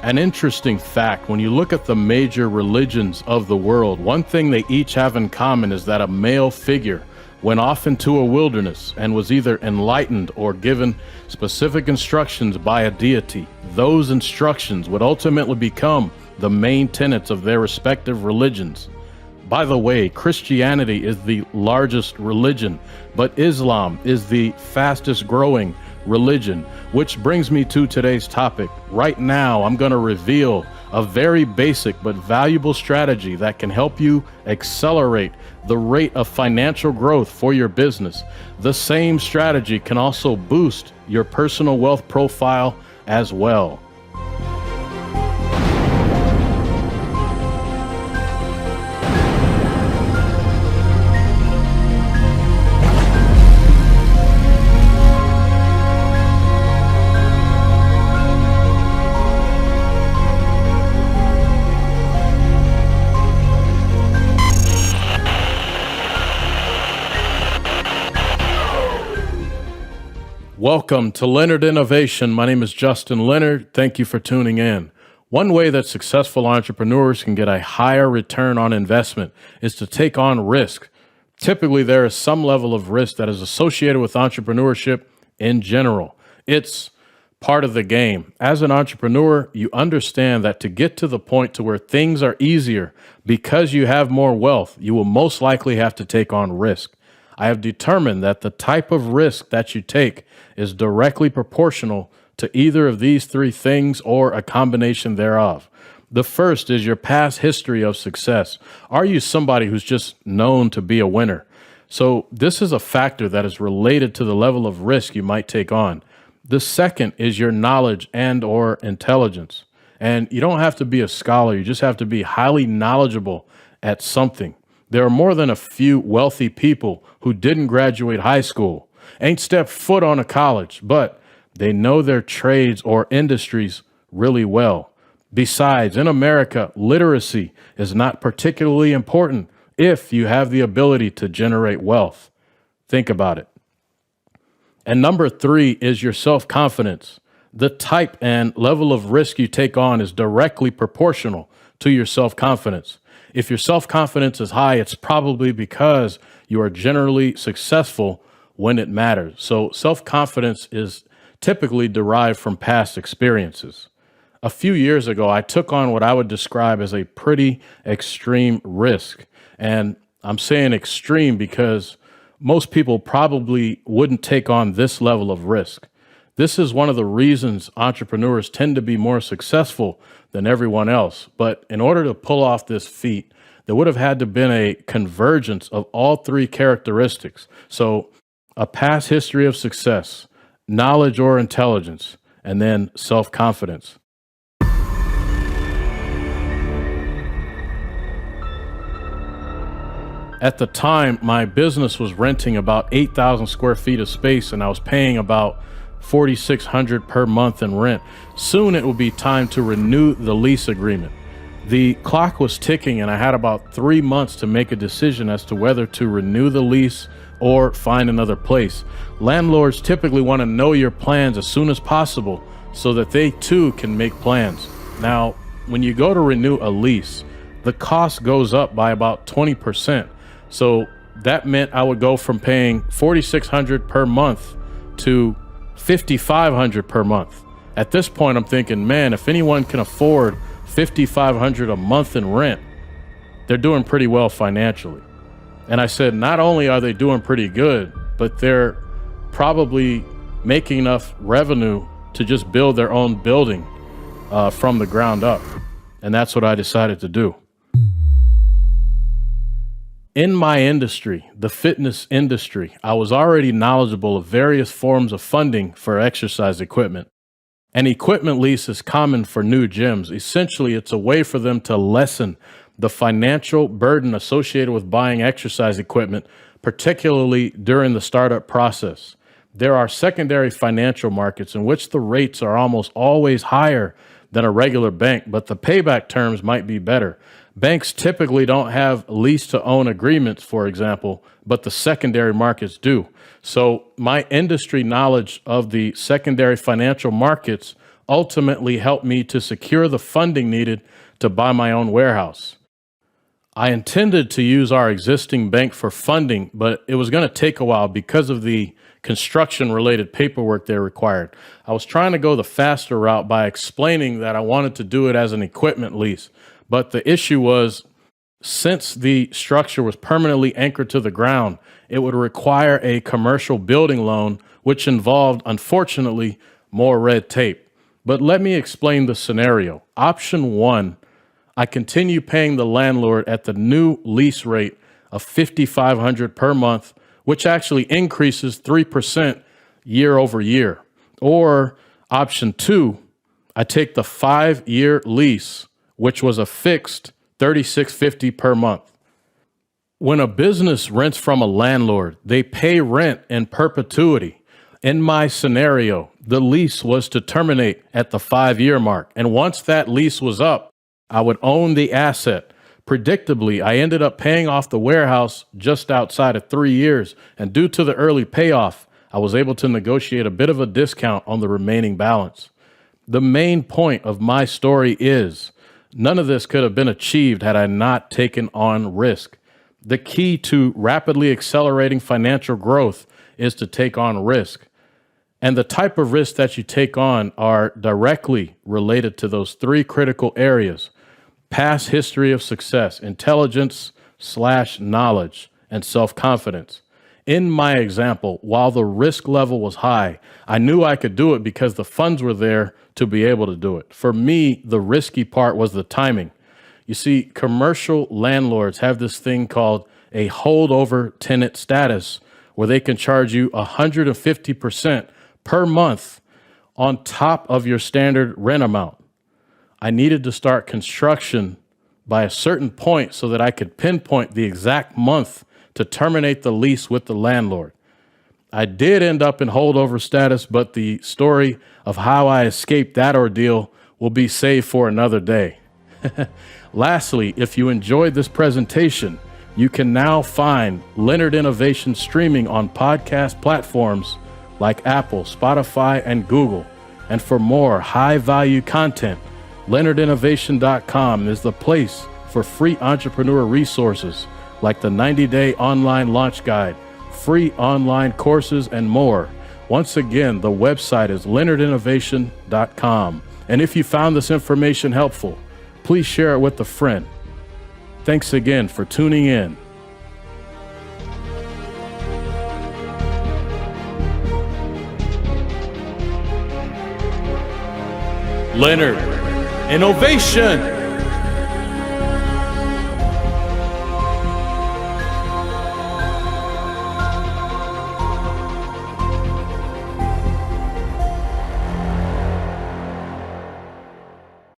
An interesting fact, when you look at the major religions of the world, one thing they each have in common is that a male figure went off into a wilderness and was either enlightened or given specific instructions by a deity. Those instructions would ultimately become the main tenets of their respective religions. By the way, Christianity is the largest religion, but Islam is the fastest growing religion, which brings me to today's topic. Right now, I'm going to reveal a very basic but valuable strategy that can help you accelerate the rate of financial growth for your business. The same strategy can also boost your personal wealth profile as well. Welcome to Leonard Innovation. My name is Justin Leonard. Thank you for tuning in. One way that successful entrepreneurs can get a higher return on investment is to take on risk. Typically, there is some level of risk that is associated with entrepreneurship in general. It's part of the game. As an entrepreneur, you understand that to get to the point to where things are easier because you have more wealth, you will most likely have to take on risk. I have determined that the type of risk that you take is directly proportional to either of these three things or a combination thereof. The first is your past history of success. Are you somebody who's just known to be a winner? So this is a factor that is related to the level of risk you might take on. The second is your knowledge and or intelligence. And you don't have to be a scholar. You just have to be highly knowledgeable at something. There are more than a few wealthy people who didn't graduate high school, ain't stepped foot on a college, but they know their trades or industries really well. Besides, in America, literacy is not particularly important if you have the ability to generate wealth. Think about it. And number three is your self-confidence. The type and level of risk you take on is directly proportional to your self-confidence. If your self-confidence is high, it's probably because you are generally successful when it matters. So self-confidence is typically derived from past experiences. A few years ago, I took on what I would describe as a pretty extreme risk. And I'm saying extreme because most people probably wouldn't take on this level of risk. This is one of the reasons entrepreneurs tend to be more successful than everyone else. But in order to pull off this feat, there would have had to been a convergence of all three characteristics. So a past history of success, knowledge or intelligence, and then self-confidence. At the time, my business was renting about 8,000 square feet of space, and I was paying about $4,600 per month in rent. Soon it will be time to renew the lease agreement. The clock was ticking, and I had about 3 months to make a decision as to whether to renew the lease or find another place. Landlords typically want to know your plans as soon as possible so that they too can make plans. Now, when you go to renew a lease, the cost goes up by about 20%. So that meant I would go from paying $4,600 per month to $5,500 per month. At this point, I'm thinking, man, if anyone can afford $5,500 a month in rent, they're doing pretty well financially. And I said, not only are they doing pretty good, but they're probably making enough revenue to just build their own building from the ground up. And that's what I decided to do. In my industry, the fitness industry, I was already knowledgeable of various forms of funding for exercise equipment. An equipment lease is common for new gyms. Essentially, it's a way for them to lessen the financial burden associated with buying exercise equipment, particularly during the startup process. There are secondary financial markets in which the rates are almost always higher than a regular bank, but the payback terms might be better. Banks typically don't have lease-to-own agreements, for example, but the secondary markets do. So my industry knowledge of the secondary financial markets ultimately helped me to secure the funding needed to buy my own warehouse. I intended to use our existing bank for funding, but it was going to take a while because of the construction related paperwork they required. I was trying to go the faster route by explaining that I wanted to do it as an equipment lease. But the issue was, since the structure was permanently anchored to the ground, it would require a commercial building loan, which involved, unfortunately, more red tape. But let me explain the scenario. Option one, I continue paying the landlord at the new lease rate of $5,500 per month, which actually increases 3% year over year. Or option two, I take the 5-year lease, which was a fixed $3,650 per month. When a business rents from a landlord, they pay rent in perpetuity. In my scenario, the lease was to terminate at the 5-year mark. And once that lease was up, I would own the asset. Predictably, I ended up paying off the warehouse just outside of 3 years. And due to the early payoff, I was able to negotiate a bit of a discount on the remaining balance. The main point of my story is none of this could have been achieved had I not taken on risk. The key to rapidly accelerating financial growth is to take on risk. And the type of risks that you take on are directly related to those 3 critical areas: past history of success, intelligence/knowledge, and self-confidence. In my example, while the risk level was high, I knew I could do it because the funds were there to be able to do it. For me, the risky part was the timing. You see, commercial landlords have this thing called a holdover tenant status, where they can charge you 150% per month on top of your standard rent amount. I needed to start construction by a certain point so that I could pinpoint the exact month to terminate the lease with the landlord. I did end up in holdover status, but the story of how I escaped that ordeal will be saved for another day. Lastly, if you enjoyed this presentation, you can now find Leonard Innovation streaming on podcast platforms like Apple, Spotify, and Google. And for more high-value content, LeonardInnovation.com is the place for free entrepreneur resources like the 90-day online launch guide, free online courses, and more. Once again, the website is LeonardInnovation.com. And if you found this information helpful, please share it with a friend. Thanks again for tuning in. Leonard Innovation.